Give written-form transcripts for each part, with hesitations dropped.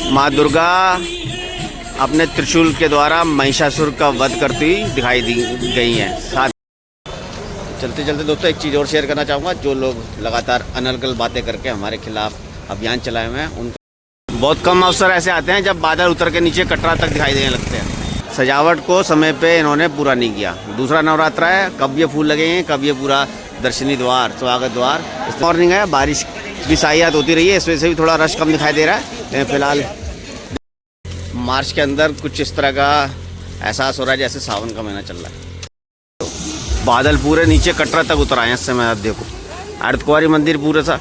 माँ दुर्गा अपने त्रिशूल के द्वारा महिषासुर का वध करती दिखाई दी गई हैं। साथ चलते चलते दोस्तों एक चीज़ और शेयर करना चाहूँगा। जो लोग लगातार अनर्गल बातें करके हमारे खिलाफ अभियान चलाए हुए हैं, उनका बहुत कम अवसर ऐसे आते हैं जब बादल उतर के नीचे कटरा तक दिखाई देने लगते हैं। सजावट को समय पे इन्होंने पूरा नहीं किया। दूसरा नवरात्रा है, कब ये फूल लगेंगे, कब ये पूरा दर्शनी द्वार, स्वागत द्वार। मॉर्निंग है, बारिश की साहियात होती रही है, इस वजह से भी थोड़ा रश कम दिखाई दे रहा है। फिलहाल मार्च के अंदर कुछ इस तरह का एहसास हो रहा है जैसे सावन का महीना चल रहा है। बादल पूरे नीचे कटरा तक उतर आए हैं इस समय। आप देखो अर्धकुंवारी मंदिर पूरे सा।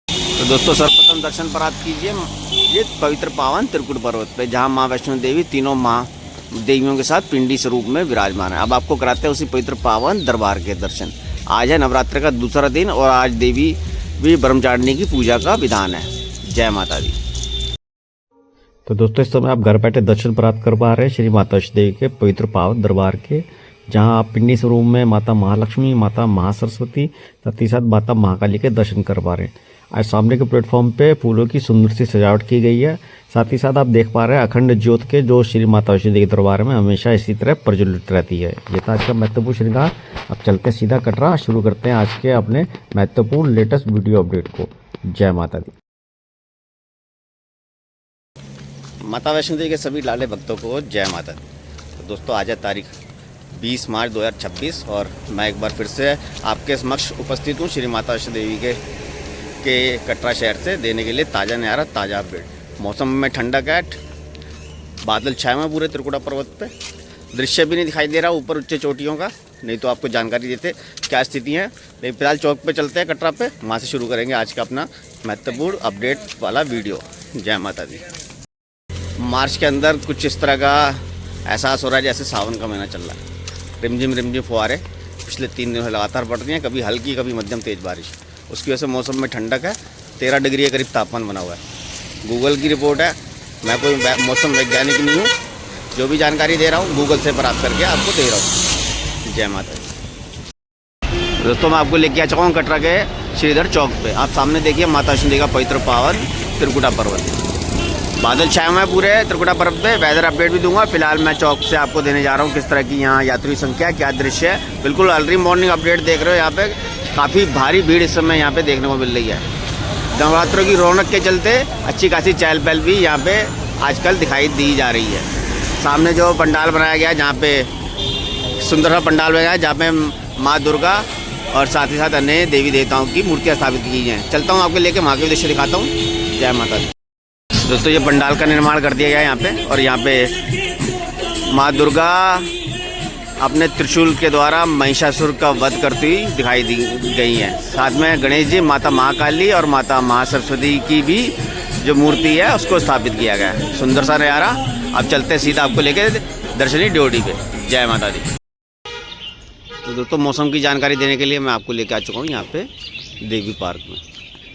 तो दोस्तों सर्वप्रथम दर्शन प्राप्त कीजिए ये पवित्र पावन त्रिकुट पर्वत पे, जहाँ माँ वैष्णो देवी तीनों माँ देवियों के साथ पिंडी स्वरूप में विराजमान है। अब आपको कराते हैं उसी पवित्र पावन दरबार के दर्शन। आज है नवरात्र का दूसरा दिन और आज देवी भी ब्रह्मचारिणी की पूजा का विधान है। जय माता दी। तो दोस्तों इस समय आप घर बैठे दर्शन प्राप्त कर पा रहे हैं श्री माता वैष्णो देवी के पवित्र पावन दरबार के, जहां आप पिंडी स्वरूप में माता महालक्ष्मी, माता महासरस्वती, साथ ही साथ माता महाकाली के दर्शन कर पा रहे हैं। आज सामने के प्लेटफॉर्म पे फूलों की सुंदर सी सजावट की गई है। साथ ही साथ आप देख पा रहे हैं अखंड ज्योत के जो श्री माता वैष्णो देवी दरबार में हमेशा इसी तरह प्रज्वलित रहती है। ये था आज का महत्वपूर्ण श्रृंगार। अब चलते सीधा कटरा, शुरू करते हैं आज के अपने महत्वपूर्ण लेटेस्ट वीडियो अपडेट को। जय माता दी। माता वैष्णो देवी के सभी लाले भक्तों को जय माता दी। तो दोस्तों आज है तारीख 20 मार्च 2026 और मैं एक बार फिर से आपके समक्ष उपस्थित हूँ श्री माता वैष्णो देवी के कटरा शहर से देने के लिए ताज़ा नज़ारा, ताज़ा अपडेट। मौसम में ठंडक है, बादल छाए हुए पूरे त्रिकुटा पर्वत पे, दृश्य भी नहीं दिखाई दे रहा ऊपर उच्च चोटियों का, नहीं तो आपको जानकारी देते क्या स्थिति है। लेकिन फिलहाल चौक पे चलते हैं कटरा पे, वहाँ से शुरू करेंगे आज का अपना महत्वपूर्ण अपडेट वाला वीडियो। जय माता दी। मार्च के अंदर कुछ इस तरह का एहसास हो रहा है जैसे सावन का महीना चल रहा है। रिमझिम फुहारें पिछले 3 दिनों से लगातार पड़ रही हैं, कभी हल्की कभी मध्यम तेज़ बारिश। उसकी वजह से मौसम में ठंडक है, 13 डिग्री के करीब तापमान बना हुआ है। गूगल की रिपोर्ट है, मैं कोई मौसम वैज्ञानिक नहीं हूँ, जो भी जानकारी दे रहा हूँ गूगल से प्राप्त करके आपको दे रहा हूँ। जय माता दी। दोस्तों मैं आपको लेके आ चुका हूँ कटरा के श्रीधर चौक पे। आप सामने देखिए माता वैष्णो देवी का पवित्र पावन त्रिकुटा पर्वत। बादल छाए हुए हैं पूरे त्रिकुटा पर्वत पे। वेदर अपडेट भी दूंगा। फिलहाल मैं चौक से आपको देने जा रहा हूँ किस तरह की यहाँ यात्री संख्या, क्या दृश्य है। बिल्कुल अर्ली मॉर्निंग अपडेट देख रहे हो। यहाँ पे काफ़ी भारी भीड़ इस समय यहाँ पे देखने को मिल रही है। नवरात्रों की रौनक के चलते अच्छी खासी चहल पहल भी यहाँ पे आजकल दिखाई दी जा रही है। सामने जो पंडाल बनाया गया है, जहाँ पे सुंदर सा पंडाल बनाया है, जहाँ पे माँ दुर्गा और साथ ही साथ अन्य देवी देवताओं की मूर्तियाँ स्थापित की हैं। चलता हूँ आपको लेके वहाँ के दृश्य दिखाता हूँ। जय माता दी। दोस्तों ये पंडाल का निर्माण कर दिया गया है यहाँ पे, और यहाँ पे माँ दुर्गा अपने त्रिशूल के द्वारा महिषासुर का वध करती दिखाई दी गई हैं। साथ में गणेश जी, माता महाकाली और माता महासरस्वती की भी जो मूर्ति है उसको स्थापित किया गया है। सुंदर सा नज़ारा। अब चलते सीधा आपको लेके दर्शनी ड्योढ़ी पे। जय माता दी। तो दोस्तों मौसम की जानकारी देने के लिए मैं आपको लेके आ चुका हूँ यहाँ पे देवी पार्क में।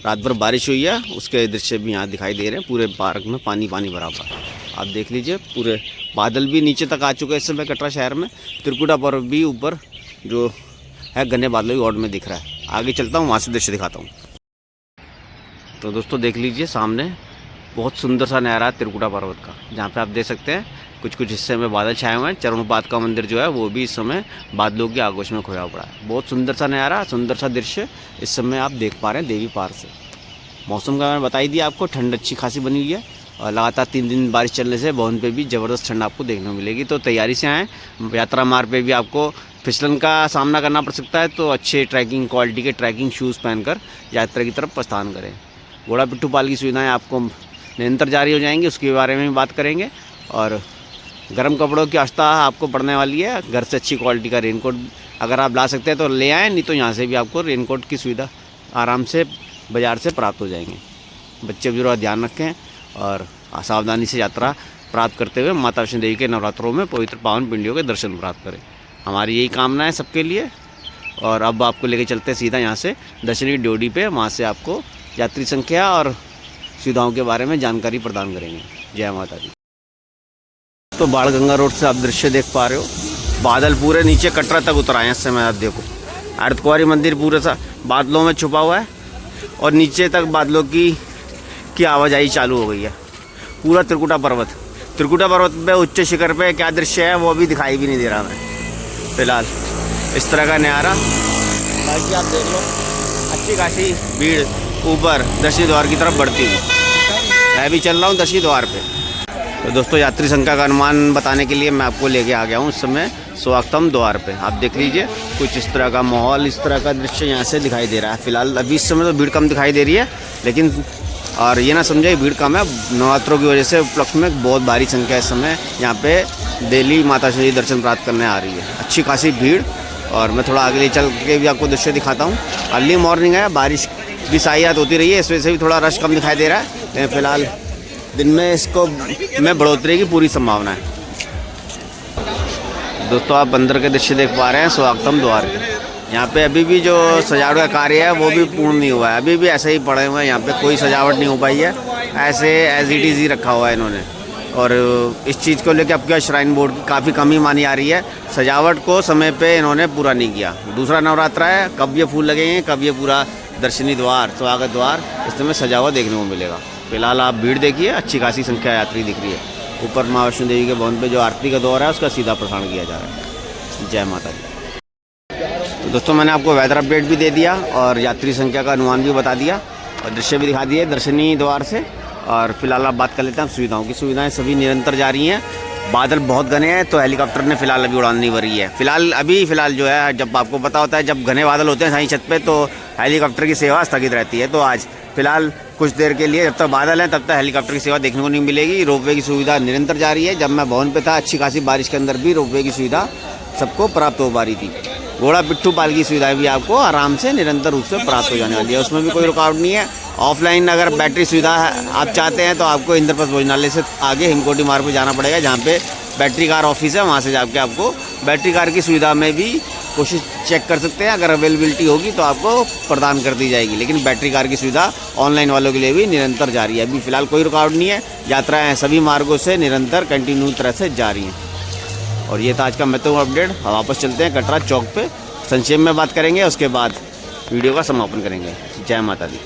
रात भर बारिश हुई है, उसके दृश्य भी यहाँ दिखाई दे रहे हैं। पूरे पार्क में पानी भरा हुआ है। आप देख लीजिए, पूरे बादल भी नीचे तक आ चुके हैं इस समय कटरा शहर में। त्रिकुटा पर्वत भी ऊपर जो है घने बादलों की ओर में दिख रहा है। आगे चलता हूँ, वहाँ से दृश्य दिखाता हूँ। तो दोस्तों देख लीजिए सामने बहुत सुंदर सा नज़ारा है त्रिकुटा पर्वत का, जहाँ पे आप देख सकते हैं कुछ हिस्से में बादल छाए हुए हैं। चरणोपात का मंदिर जो है वो भी इस समय बादलों की आगोश में खोया पड़ा है। बहुत सुंदर सा नज़ारा, सुंदर सा दृश्य इस समय आप देख पा रहे हैं देवी पार्क से। मौसम का मैंने बता ही दिया आपको, ठंड अच्छी खासी बनी हुई है और लगातार 3 दिन बारिश चलने से भवन पे भी ज़बरदस्त ठंड आपको देखने को मिलेगी। तो तैयारी से आएँ। यात्रा मार्ग पे भी आपको फिसलन का सामना करना पड़ सकता है, तो अच्छे ट्रैकिंग क्वालिटी के ट्रैकिंग शूज़ पहनकर यात्रा की तरफ प्रस्थान करें। घोड़ा पिट्ठू पाल की सुविधाएँ आपको निरंतर जारी हो जाएंगी, उसके बारे में भी बात करेंगे। और गर्म कपड़ों की आवश्यकता आपको पड़ने वाली है। घर से अच्छी क्वालिटी का रेनकोट अगर आप ला सकते हैं तो ले आएँ, नहीं तो यहाँ से भी आपको रेनकोट की सुविधा आराम से बाज़ार से प्राप्त हो जाएंगे। बच्चे बुजुर्ग ध्यान रखें और सावधानी से यात्रा प्राप्त करते हुए माता वैष्णो देवी के नवरात्रों में पवित्र पावन पिंडियों के दर्शन प्राप्त करें। हमारी यही कामना है सबके लिए। और अब आपको लेके चलते हैं सीधा यहाँ से दर्शनी ड्योढ़ी पे। वहाँ से आपको यात्री संख्या और सुविधाओं के बारे में जानकारी प्रदान करेंगे। जय माता दी। तो बाणगंगा रोड से आप दृश्य देख पा रहे हो। बादल पूरे नीचे कटरा तक उतर आए हैं इस समय। आप देखो अर्धकुंवारी मंदिर पूरे सा बादलों में छुपा हुआ है और नीचे तक बादलों की आवाजाही चालू हो गई है। पूरा त्रिकुटा पर्वत पे उच्च शिखर पे क्या दृश्य है वो अभी दिखाई भी नहीं दे रहा मैं फिलहाल। इस तरह का नज़ारा, बाकी आप देख लो अच्छी खासी भीड़ ऊपर दक्षिण द्वार की तरफ बढ़ती हुई। मैं भी चल रहा हूँ दक्षिण द्वार पे। तो दोस्तों यात्री संख्या का अनुमान बताने के लिए मैं आपको लेके आ गया हूँ इस समय स्वागतम द्वार पे। आप देख लीजिए कुछ इस तरह का माहौल, इस तरह का दृश्य यहाँ से दिखाई दे रहा है। फिलहाल अभी इस समय तो भीड़ कम दिखाई दे रही है, लेकिन और ये ना समझे भीड़ कम है, नवरात्रों की वजह से उपलक्ष्य में बहुत भारी संख्या इस समय यहाँ पे डेली माता श्री दर्शन प्राप्त करने आ रही है। अच्छी खासी भीड़। और मैं थोड़ा आगे चल के भी आपको दृश्य दिखाता हूँ। अर्ली मॉर्निंग है, बारिश भी साहियात होती रही है, इस वजह से भी थोड़ा रश कम दिखाई दे रहा है, लेकिन फिलहाल दिन में इसको में बढ़ोतरी की पूरी संभावना है। दोस्तों आप अंदर के दृश्य देख पा रहे हैं स्वागतम द्वार के। यहाँ पे अभी भी जो सजावट का कार्य है वो भी पूर्ण नहीं हुआ है, अभी भी ऐसे ही पड़े हुए हैं। यहाँ पे कोई सजावट नहीं हो पाई है, ऐसे एज इट इज़ ही रखा हुआ है इन्होंने। और इस चीज़ को लेकर आपके श्राइन बोर्ड की काफ़ी कमी मानी आ रही है, सजावट को समय पे इन्होंने पूरा नहीं किया। दूसरा नवरात्रा है, कब ये फूल लगेंगे, कब ये पूरा दर्शनी द्वार, स्वागत द्वार इस समय सजा हुआ देखने को मिलेगा। फिलहाल आप भीड़ देखिए, अच्छी खासी संख्या यात्री दिख रही है। ऊपर माँ वैष्णो देवी के भवन पे जो आरती का दौर है उसका सीधा प्रसारण किया जा रहा है। जय माता दी। तो दोस्तों मैंने आपको वेदर अपडेट भी दे दिया और यात्री संख्या का अनुमान भी बता दिया और दृश्य भी दिखा दिए दर्शनी द्वार से। और फिलहाल आप बात कर लेते हैं सुविधाओं की। सुविधाएं सभी निरंतर जा रही हैं। बादल बहुत घने हैं तो हेलीकॉप्टर ने फिलहाल अभी उड़ान नहीं भरी है। फिलहाल जो है, जब आपको पता होता है जब घने बादल होते हैं साई छत पे तो हेलीकॉप्टर की सेवा स्थगित रहती है। तो आज फिलहाल कुछ देर के लिए जब तक बादल हैं तब तक हेलीकॉप्टर की सेवा देखने को नहीं मिलेगी। रोपवे की सुविधा निरंतर जारी है। जब मैं भवन पे था अच्छी खासी बारिश के अंदर भी रोपवे की सुविधा सबको प्राप्त हो पा रही थी। घोड़ा पिट्ठू पाल की सुविधा भी आपको आराम से निरंतर रूप से प्राप्त हो जाने वाली है, उसमें भी कोई रुकावट नहीं है। ऑफलाइन अगर बैटरी सुविधा आप चाहते हैं तो आपको इंद्रप्रस्थ भोजनालय से आगे हिमकोटी मार्ग पर जाना पड़ेगा, जहाँ पे बैटरी कार ऑफिस है। वहाँ से जाके आपको बैटरी कार की सुविधा में भी कोशिश चेक कर सकते हैं, अगर अवेलेबिलिटी होगी तो आपको प्रदान कर दी जाएगी। लेकिन बैटरी कार की सुविधा ऑनलाइन वालों के लिए भी निरंतर जारी है। अभी फिलहाल कोई रुकावट नहीं है, यात्राएँ सभी मार्गों से निरंतर कंटिन्यू तरह से जारी हैं। और ये था आज का महत्वपूर्ण अपडेट। हम वापस चलते हैं कटरा चौक पे, संक्षेप में बात करेंगे, उसके बाद वीडियो का समापन करेंगे। जय माता दी।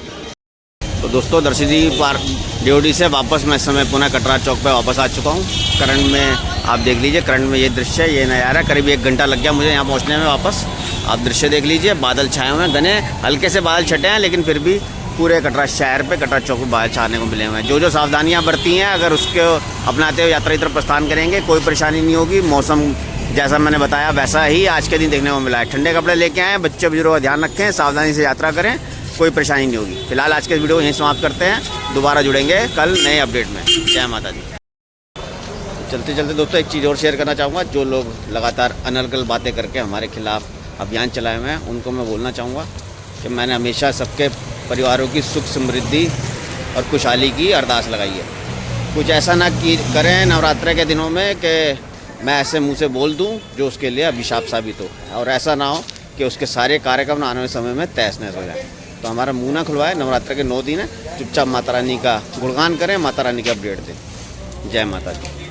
तो दोस्तों दर्शनी पार्क DOD से वापस मैं समय पुनः कटरा चौक पे वापस आ चुका हूँ। करंट में आप देख लीजिए, करंट में ये दृश्य, ये नज़ारा, करीब 1 घंटा लग गया मुझे यहाँ पहुँचने में वापस। आप दृश्य देख लीजिए, बादल छाए हुए हैं, घने हल्के से बादल छटे हैं, लेकिन फिर भी पूरे कटरा शहर पे, कटरा चौक पे बादल छाने को मिले हुए हैं। जो सावधानियाँ बरती हैं अगर उसको अपनाते हुए यात्रा की तरफ प्रस्थान करेंगे कोई परेशानी नहीं होगी। मौसम जैसा मैंने बताया वैसा ही आज के दिन देखने को मिला है। ठंडे कपड़े लेके आएँ, बच्चे बुजुर्गों का ध्यान रखें, सावधानी से यात्रा करें, कोई परेशानी नहीं होगी। फिलहाल आज के वीडियो को यहीं समाप्त करते हैं, दोबारा जुड़ेंगे कल नए अपडेट में। जय माता दी। चलते चलते दोस्तों एक चीज़ और शेयर करना चाहूँगा। जो लोग लगातार अनर्गल बातें करके हमारे खिलाफ अभियान चलाए हुए हैं उनको मैं बोलना चाहूँगा कि मैंने हमेशा सबके परिवारों की सुख समृद्धि और खुशहाली की अरदास लगाई है। कुछ ऐसा ना करें नवरात्रि के दिनों में कि मैं ऐसे मुंह से बोल दूं जो उसके लिए अभिशाप साबित हो, और ऐसा ना हो कि उसके सारे कार्यक्रम आने वाले समय में तहस नहस हो जाए। तो हमारा मुंह ना खुलवाए, नवरात्रि के 9 दिन है, चुपचाप माता रानी का गुणगान करें, माता रानी के अपडेट दें। जय माता दी।